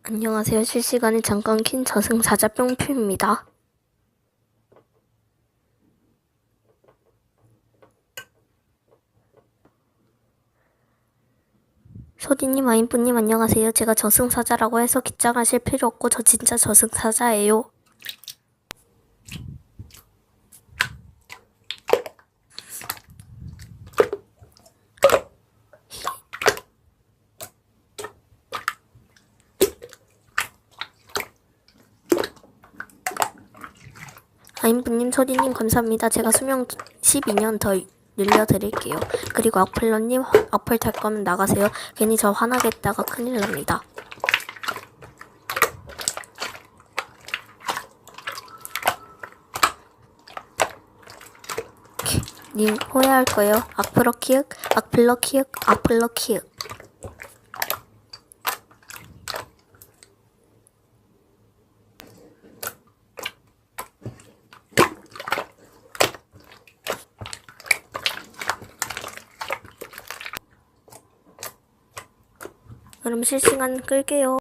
안녕하세요. 실시간에 잠깐 킨 저승사자 뿅표입니다. 소디님, 아인뿌님 안녕하세요. 제가 저승사자라고 해서 긴장하실 필요 없고 저 진짜 저승사자예요. 아인뿌님, 소디님 감사합니다. 제가 수명 12년 더 늘려드릴게요. 그리고 악플러님, 악플 탈 거면 나가세요. 괜히 저 화나게 했다가 큰일 납니다. 님 후회할 거예요. 악플러 키읔, 악플러 키읔, 악플러 키읔. 그럼 실시간 끌게요.